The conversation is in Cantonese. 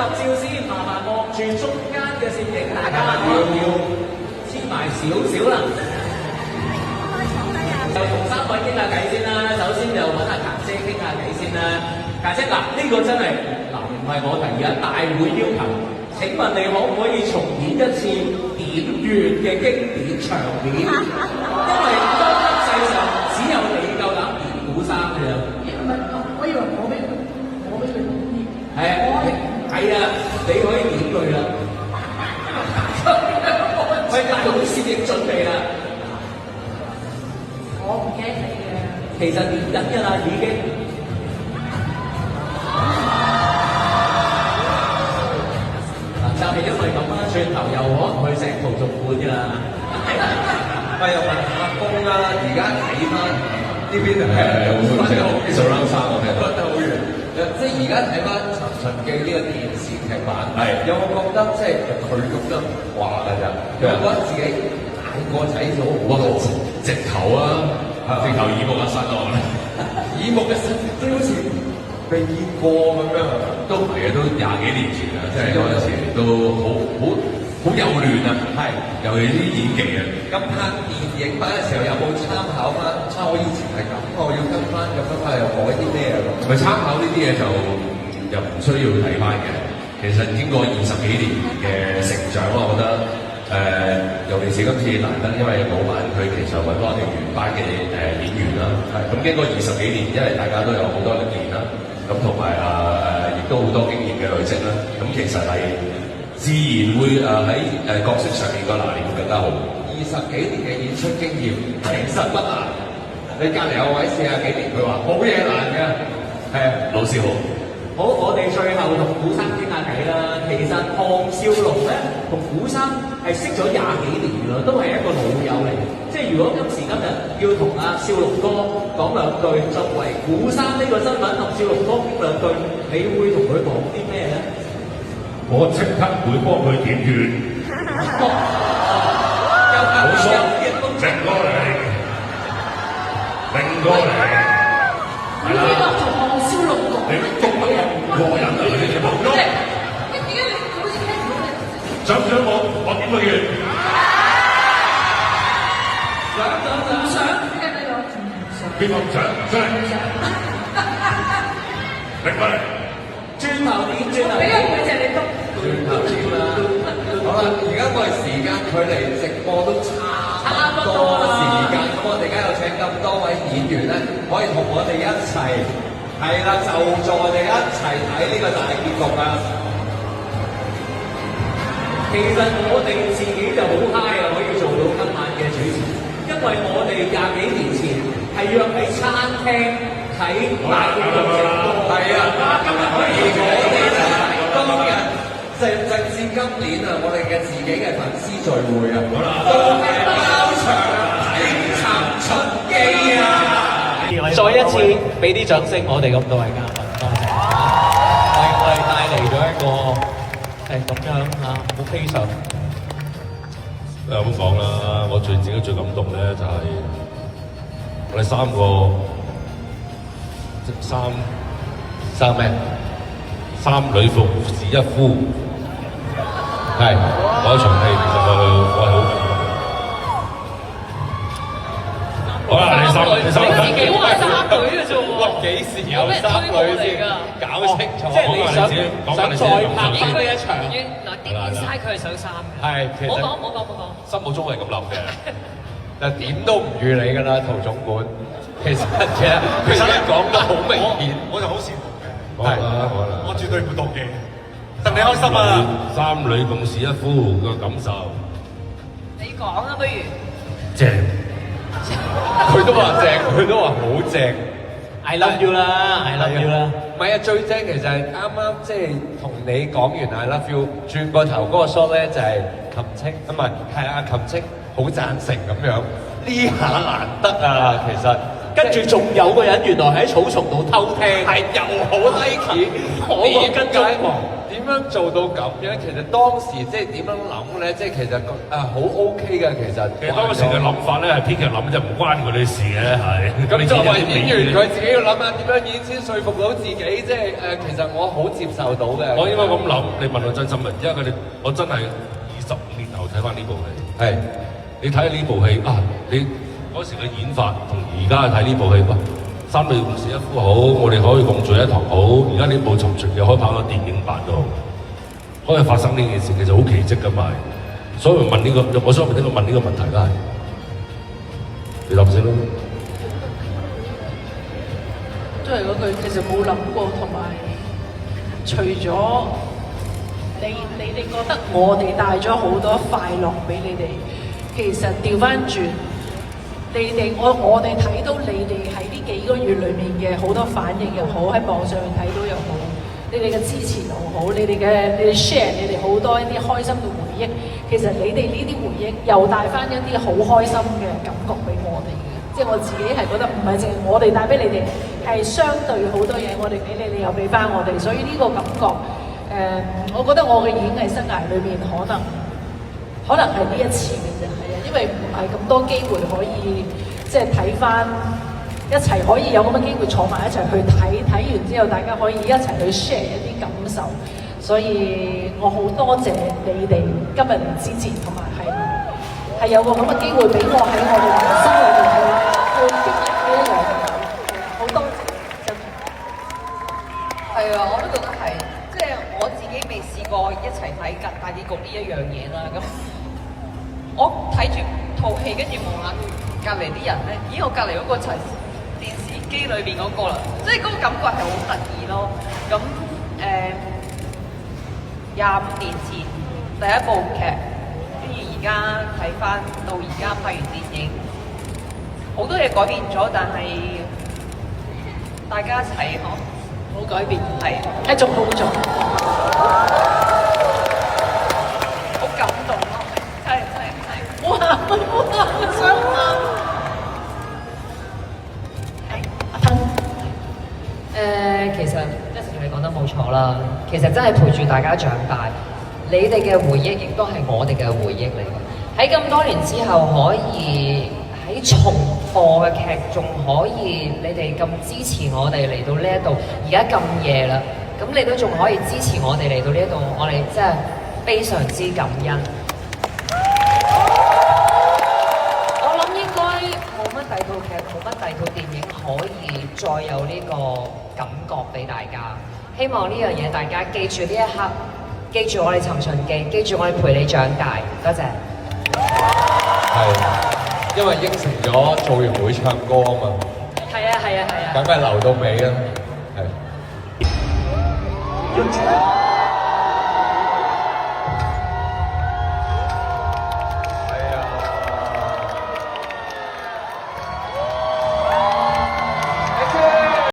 合照先，麻煩望住中間嘅攝影，大家要黐埋少少啦。就同三位傾下偈先啦，首先就揾阿霞姐傾下偈先啦。霞姐嗱，呢個真係嗱，唔係我提議啊，大會要求。請問你可唔可以重演一次點穴嘅經典場面？因為當今世上只有你夠膽點古生嘅啫。唔係，我以為我俾佢點。係啊，你可以點佢啦。喂，大佬攝影準備啦。我唔驚你嘅。其實點緊㗎啦，已經。就係因為咁啦，轉頭又可能去成圖續館㗎啦。又問阿公啦，而家睇翻呢邊係surround sound我聽到，分得好遠。即係而家睇翻《尋秦記》呢個電視劇版，有冇覺得即係佢咁樣話㗎咋？有冇覺得自己大個仔咗好多？直頭啊，直頭耳目一新咯，耳目一新，即係好似未見過咁樣啊！都係啊，都20幾年前啊，即係嗰陣時都好幼嫩啊，係，尤其啲演技啊。咁拍電影版嘅時候有冇參考翻？我以前係咁，我要跟翻咁樣，又改啲咩啊？咪參考呢啲嘢就又唔需要睇翻嘅。其實經過20幾年嘅成長，我覺得尤其是今次難得，因為老闆佢其實揾翻我哋原班嘅演員啦。咁經過20幾年，因為大家都有好多歷練啦，咁同埋亦都好多經驗嘅累積啦。咁其實係自然會喺角色上面個拿捏會更加好。20幾年嘅演出經驗，其實不難。你隔離有位40幾年，佢話冇嘢難嘅。係啊，老師好。好，我哋最後同古生傾下偈啦。其實項少龍咧同古生係識咗20幾年㗎啦，都係一個老友嚟。即係如果今時今日要同阿少龍哥講兩句，作為古生呢個身份同少龍哥傾兩句，你會同佢講啲咩咧？我即刻會幫佢點穴。好疏，明過嚟，明過嚟。你呢個同項少龍講你都唔係過癮啊！你哋冇喐。點解你好似聽唔到你？想唔想我點個穴？想，聽唔聽到？邊個唔想？出嚟。明過嚟。轉頭點？俾個背脊你篤。轉頭點啦。好啦，而家我哋時間距離直播都差唔多時間，咁我哋而家又請咁多位演員咧，可以同我哋一齊，係啦，就助我哋一齊睇呢個大結局啊！其實我哋自己就好 high 啊，可以做到今晚嘅主持，因為我哋20幾年前係約喺餐廳睇大結局直播，係啊，今日可以我哋就係當日。直至今年啊，我哋嘅自己嘅粉絲聚會啊，都係包場睇《尋秦記》啊！再一次俾啲掌聲，我哋咁多位嘉賓，多謝，為我哋帶嚟咗一個咁樣好非常。咁講啦，我自己最感動咧就係我哋三個三咩？三女服侍一夫。係，嗰場戲其實我係好感動。好啦，你三女，自己話三女嘅啫喎。幾時有三女先？搞清楚。即係你想再拍佢一場。嗱，啲電視佢係想三嘅。係，其實冇講。心目中係咁諗嘅，但點都唔預你㗎啦，陶總管。其實佢講得好明顯，我就好羨慕嘅。係，我絕對唔會妒忌，戥你開心啊！三女共侍一夫個感受，你講啦，不如。正。佢都話正，佢都話好正。I love you 啦，I love you 啦。唔係啊，最正其實係啱啱即係同你講完 I love you，轉個頭嗰個 shot 咧就係琴清，唔係阿琴清好贊成咁樣。呢下難得啊，其實跟住仲有個人原來喺草叢度偷聽，係又好低級，我個跟蹤狂。點樣做到咁樣？其實當時即係點樣諗咧？即係其實好 OK 嘅，其實當時嘅諗法咧係編劇諗就唔關佢哋事嘅，係。咁作為演員，佢自己要諗下點樣演先說服到自己，即係其實我好接受到嘅。我應該咁諗，你問我真心嘅，因為佢哋我真係25年後睇翻呢部戲。係，你睇下呢部戲啊，你嗰時嘅演法同而家睇呢部戲，哇！三女護士一夫好，我哋可以共聚一堂好。而家呢部《尋秦記》可以拍到電影版都好，可以發生呢件事，其實好奇蹟㗎嘛。所以問呢個，我想問呢個問題啦，你諗先啦。都係嗰句，其實冇諗過，同埋除咗你哋覺得我哋帶咗好多快樂俾你哋，其實調翻轉。我哋睇到你哋喺呢幾個月裏面嘅好多反應又好，喺網上睇到又好，你哋嘅支持又好，你哋 share 你哋好多一啲開心嘅回憶，其實你哋呢啲回憶又帶翻一啲好開心嘅感覺俾我哋嘅，即係我自己係覺得唔係淨係我哋帶俾你哋，係相對好多嘢我哋俾你，你又俾翻我哋，所以呢個感覺我覺得我嘅演藝生涯裏面可能係呢一次嘅啫，係啊，因為唔係咁多機會可以即係睇翻一齊可以有咁嘅機會坐埋一齊去睇，睇完之後大家可以一齊去 share 一啲感受，所以我好多謝你哋今日嚟支持，同埋係有個咁嘅機會俾我喺我哋人生裏面去經歷呢一樣嘢，好多謝真係。係啊，我都覺得係，即係我自己未試過一齊睇大結局呢一樣嘢啦，咁。我睇住套戲，跟住望下隔離啲人咧，咦！我隔離嗰個就係電視機裏邊嗰個啦，即係嗰個感覺係好得意咯。咁25年前第一部劇，跟住而家睇翻到而家拍完電影，好多嘢改變咗，但係大家一齊冇改變，係繼續好做。好感動咯，真係。哇！想喊。阿騰，其實Jessica你講得冇錯啦，其實真係陪住大家長大，你哋嘅回憶亦都係我哋嘅回憶嚟嘅。喺咁多年之後，可以喺重播嘅劇，仲可以你哋咁支持我哋嚟到呢一度，而家咁夜啦，咁你都仲可以支持我哋嚟到呢一度，我哋真係非常之感恩。第二套劇冇乜第二套電影可以再有呢個感覺俾大家，希望呢樣嘢大家記住呢一刻，記住我哋尋秦記，記住我哋陪你長大，多謝。係，因為應承咗做完會唱歌啊嘛。係啊，梗係留到尾啦，係。